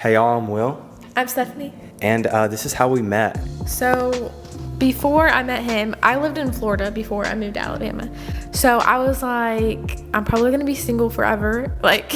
Hey y'all, I'm Will, I'm Stephanie. and this is how we met. So before I met him, I lived in Florida before I moved to Alabama. So I was like, I'm probably gonna be single forever. Like,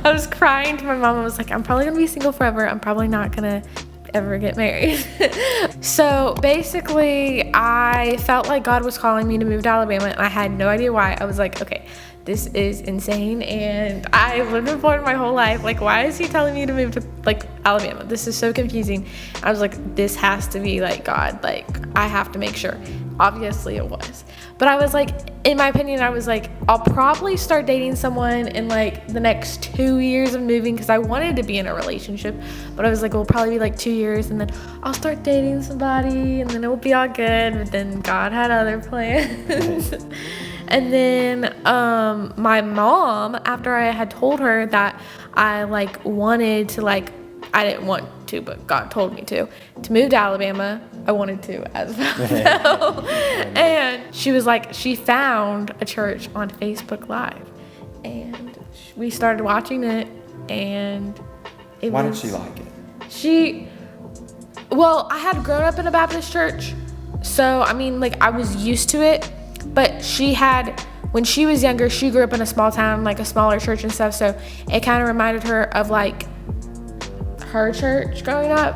I was crying to my mom. I was like, I'm probably gonna be single forever. I'm probably not gonna ever get married. So basically, I felt like God was calling me to move to Alabama, and I had no idea why. I was like, okay, this is insane, and I lived in Florida my whole life. Like, why is he telling me to move to Alabama? This is so confusing. I was like, this has to be like God. Like, I have to make sure. Obviously it was. But I was like, in my opinion, I was like, I'll probably start dating someone in like the next 2 years of moving, because I wanted to be in a relationship. But I was like, it'll probably be like 2 years, and then I'll start dating somebody, and then it will be all good. But then God had other plans. And then my mom, after I had told her that I wanted to, I didn't want to, but God told me to move to Alabama. I wanted to as well. And she was like, she found a church on Facebook Live, and we started watching it, and Why did she like it? Well, I had grown up in a Baptist church, so I mean, I was used to it. But when she was younger, she grew up in a small town, like a smaller church and stuff. So it kind of reminded her of her church growing up.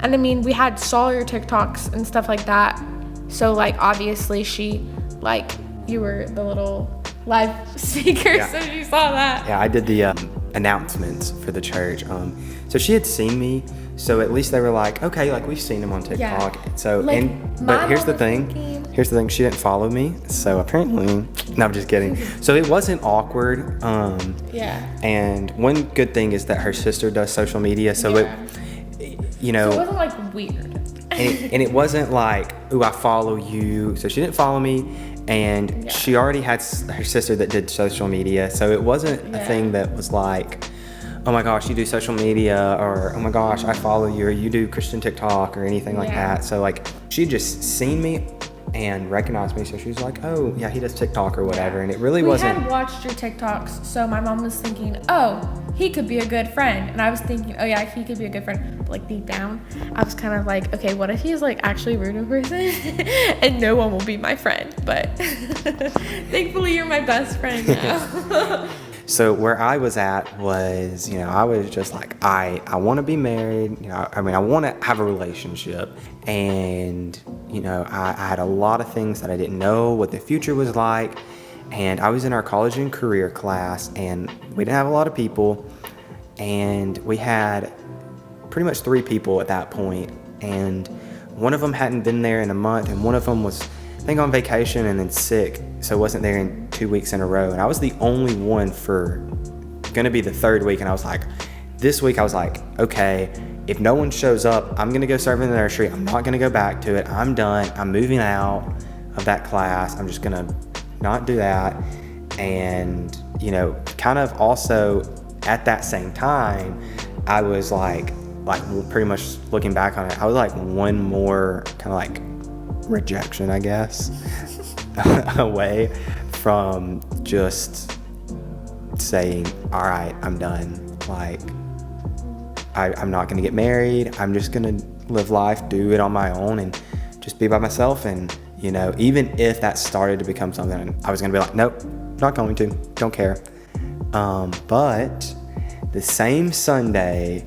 And I mean, we saw your TikToks and stuff like that. So obviously you were the little live speaker, yeah. So she saw that. Yeah, I did the announcements for the church. So she had seen me. So at least they were like, okay, we've seen him on TikTok. Yeah. So, but here's the thing. Here's the thing. She didn't follow me. So apparently, no, I'm just kidding. So it wasn't awkward. Yeah. And one good thing is that her sister does social media. So yeah. So it wasn't weird. and it wasn't like, ooh, I follow you. So she didn't follow me. And yeah. She already had her sister that did social media. So it wasn't a thing that was like, oh my gosh, you do social media, or oh my gosh, I follow you, or you do Christian TikTok, or anything like that. So she just seen me and recognized me, so she was like, oh yeah, he does TikTok or whatever. And it really wasn't. We had watched your TikToks, so my mom was thinking, oh, he could be a good friend, and I was thinking, oh yeah, he could be a good friend. But deep down, I was kind of like, okay, what if he's actually a rude in person, and no one will be my friend? But thankfully, you're my best friend now. So where I was at was, I was just like, I want to be married. I want to have a relationship. And, I had a lot of things that I didn't know what the future was like. And I was in our college and career class, and we didn't have a lot of people. And we had pretty much 3 people at that point. And one of them hadn't been there in a month, and one of them was, I think, on vacation and then sick, so wasn't there in 2 weeks in a row. And I was the only one for gonna be the 3rd week. And I was like, this week I was like, okay, if no one shows up, I'm gonna go serve in the nursery. I'm not gonna go back to it. I'm done. I'm moving out of that class. I'm just gonna not do that. And kind of also at that same time, I was like pretty much looking back on it, I was like one more kind of rejection, I guess, away from just saying, all right, I'm done. I'm not going to get married. I'm just going to live life, do it on my own, and just be by myself. And, even if that started to become something, I was going to be like, nope, not going to, don't care. But the same Sunday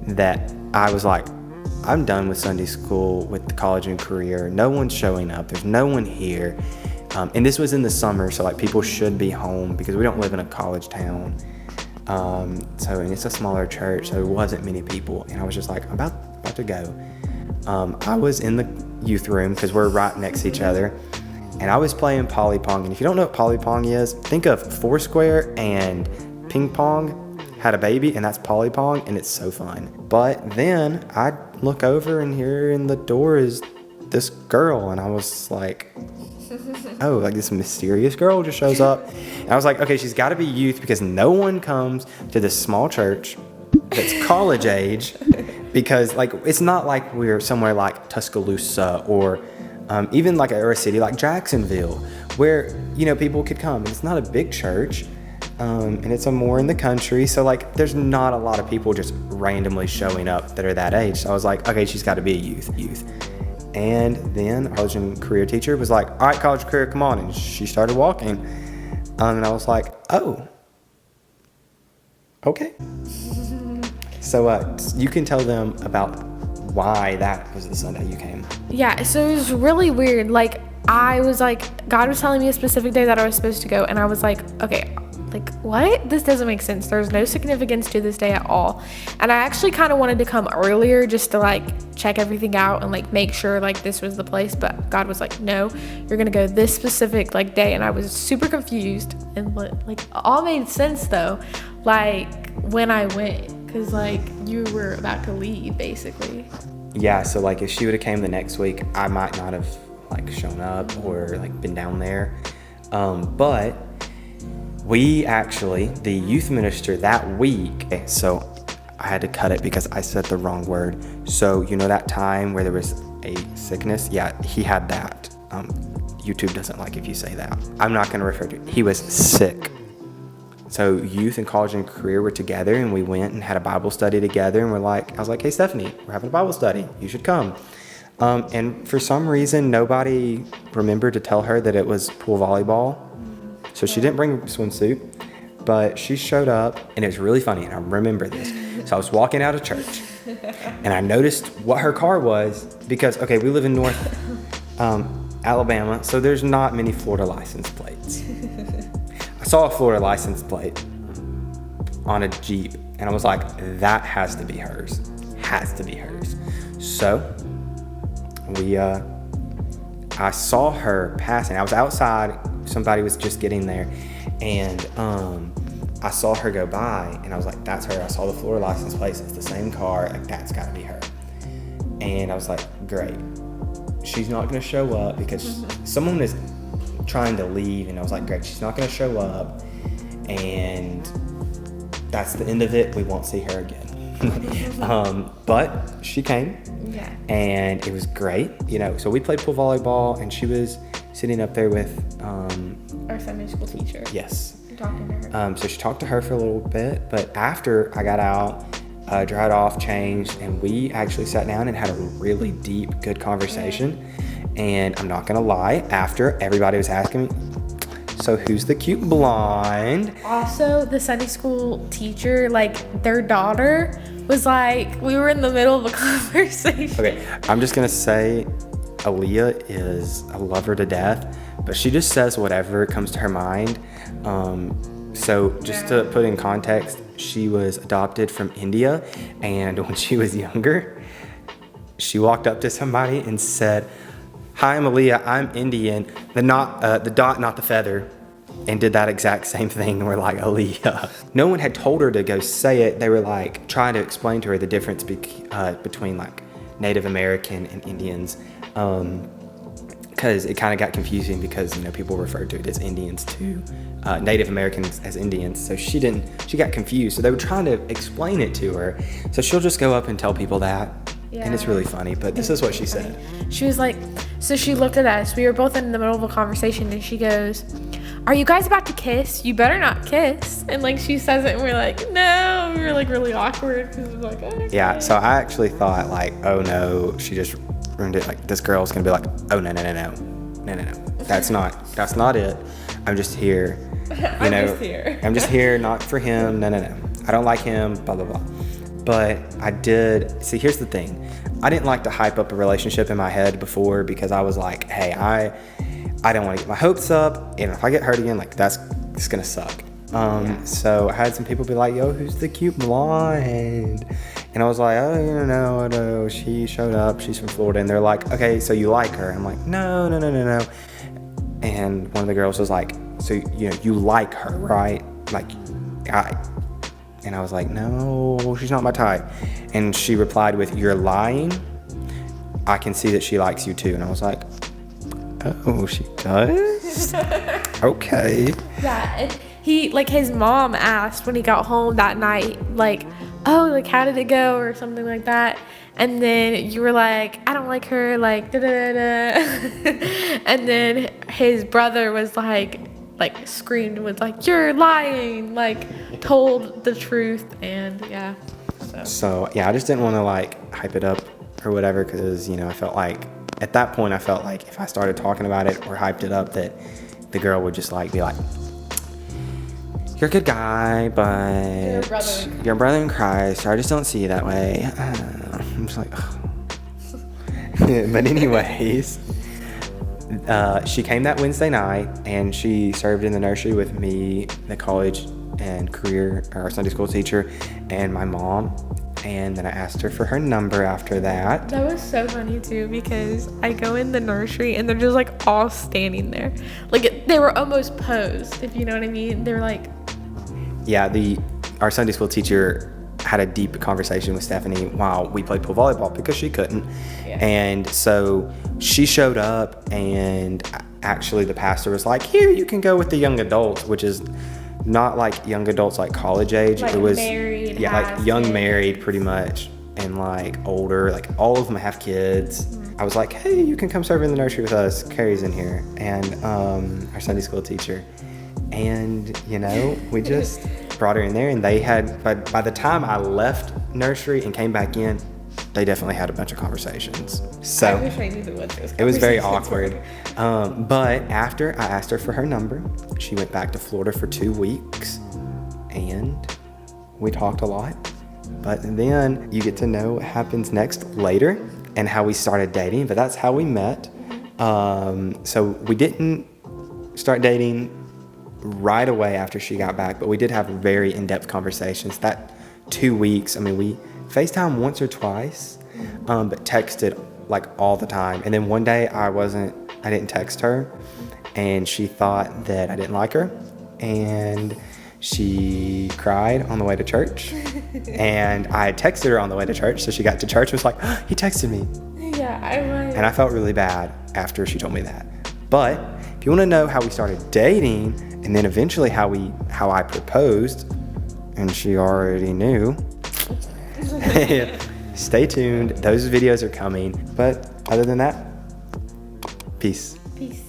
that I was like, I'm done with Sunday school, with the college and career. No one's showing up. There's no one here. And this was in the summer, so people should be home because we don't live in a college town. And it's a smaller church, so there wasn't many people. And I was just like, I'm about to go. I was in the youth room because we're right next to each other. And I was playing Polly Pong. And if you don't know what Polly Pong is, think of Foursquare and Ping Pong had a baby, and that's Polly Pong, and it's so fun. But then I look over, and here in the door is this girl, and I was like, oh, this mysterious girl just shows up. And I was like, okay, she's got to be youth, because no one comes to this small church that's college age, because it's not like we're somewhere like Tuscaloosa or even or a city like Jacksonville, where people could come. And it's not a big church. And it's a more in the country. So like, there's not a lot of people just randomly showing up that are that age. So I was like, okay, she's got to be a youth. And then our college and career teacher was like, all right, college and career, come on. And she started walking. And I was like, oh, okay. So you can tell them about why that was the Sunday you came. Yeah, so it was really weird. Like, I was like, God was telling me a specific day that I was supposed to go, and I was like, okay, like, what? This doesn't make sense. There's no significance to this day at all. And I actually kind of wanted to come earlier just to, like, check everything out and, like, make sure, like, this was the place. But God was like, no, you're going to go this specific, like, day. And I was super confused. And, like, all made sense, though, like, when I went. Because, like, you were about to leave, basically. Yeah, so, like, if she would have came the next week, I might not have, like, shown up or, like, been down there. But we actually, the youth minister that week, so I had to cut it because I said the wrong word. So, you know that time where there was a sickness? Yeah, he had that. YouTube doesn't like if you say that. I'm not going to refer to it. He was sick. So youth and college and career were together, and we went and had a Bible study together, and I was like, hey, Stephanie, we're having a Bible study. You should come. And for some reason, nobody remembered to tell her that it was pool volleyball. So she didn't bring a swimsuit, but she showed up, and it was really funny, and I remember this. So I was walking out of church, and I noticed what her car was because, okay, we live in North Alabama, so there's not many Florida license plates. I saw a Florida license plate on a Jeep, and I was like, that has to be hers. Has to be hers. So I saw her passing. I was outside. Somebody was just getting there, and I saw her go by, and I was like, that's her. I saw the Florida license plate. It's the same car. Like, that's got to be her. And I was like, great. She's not going to show up because someone is trying to leave, and I was like, great, she's not going to show up, and that's the end of it. We won't see her again. But she came, Yeah. and it was great, so we played pool volleyball, and she was sitting up there with Our Sunday school teacher. yes, Talking to her. so she talked to her for a little bit, but after I got out, dried off, changed, and we actually sat down and had a really deep, good conversation. And I'm not gonna lie, after everybody was asking me, so who's the cute blonde? Also, the Sunday school teacher, like, their daughter was like, we were in the middle of a conversation. Okay, I'm just gonna say Aaliyah I love her to death, but she just says whatever comes to her mind. So just to put in context, she was adopted from India, and when she was younger, she walked up to somebody and said, hi, I'm Aaliyah, I'm Indian, the dot, not the feather, and did that exact same thing, and we're like, Aaliyah. No one had told her to go say it. They were like trying to explain to her the difference between like Native American and Indians, because it kind of got confusing because people referred to it as Indians too, Native Americans as Indians. So she got confused. So they were trying to explain it to her. So she'll just go up and tell people that. Yeah. And it's really funny, but this is what she said. She was like, so she looked at us. We were both in the middle of a conversation, and she goes, are you guys about to kiss? You better not kiss. And like, she says it, and we're like, no. We were like really awkward because it was like, oh, okay. Yeah, so I actually thought like, oh no, she just ruined it. Like, this girl's gonna be like, oh no. That's not it. I'm just here. I'm just here, not for him. No. I don't like him, blah, blah, blah. But I did, see, here's the thing. I didn't like to hype up a relationship in my head before because I was like, hey, I don't want to get my hopes up. And if I get hurt again, like, it's going to suck. So I had some people be like, yo, who's the cute blonde? And I was like, oh, no, she showed up. She's from Florida. And they're like, okay, so you like her? I'm like, no. And one of the girls was like, so, you like her, right? Like, and I was like, no, she's not my type. And she replied with, you're lying. I can see that she likes you too. And I was like, oh, she does? Okay. Yeah, and his mom asked when he got home that night, like, oh, like, how did it go or something like that. And then you were like, I don't like her, like, da-da-da-da. And then his brother was like, like screamed and was like, "You're lying!" Like told the truth, and yeah. So yeah, I just didn't want to like hype it up or whatever, because you know, I felt like at that point if I started talking about it or hyped it up, that the girl would just like be like, "You're a good guy, but you're a brother in Christ. I just don't see you that way." I'm just like, ugh. But anyways, she came that Wednesday night, and she served in the nursery with me, the college and career or Sunday school teacher, and my mom. And then I asked her for her number after that. That was so funny too, because I go in the nursery and they're just like all standing there, like they were almost posed, if you know what I mean. They were like, yeah, our Sunday school teacher had a deep conversation with Stephanie while we played pool volleyball, because she couldn't. Yeah. And so she showed up, and actually the pastor was like, "Here, you can go with the young adults," which is not like young adults like college age. Like it was married, yeah, like young married pretty much, and like older, like all of them have kids. Mm-hmm. I was like, "Hey, you can come serve in the nursery with us. Carrie's in here," and our Sunday school teacher. And you know, we just brought her in there, and they had, by the time I left nursery and came back in, they definitely had a bunch of conversations. So I wish I knew what those conversations it was very awkward. But after I asked her for her number, she went back to Florida for 2 weeks, and we talked a lot. But then you get to know what happens next later and how we started dating. But that's how we met. So we didn't start dating right away after she got back, but we did have very in-depth conversations. That 2 weeks, I mean, we FaceTime once or twice, but texted like all the time. And then one day I didn't text her, and she thought that I didn't like her, and she cried on the way to church. And I texted her on the way to church, so she got to church and was like, "Oh, he texted me." Yeah, I was. And I felt really bad after she told me that. But if you want to know how we started dating, and then eventually how I proposed, and she already knew, stay tuned. Those videos are coming. But other than that, peace. Peace.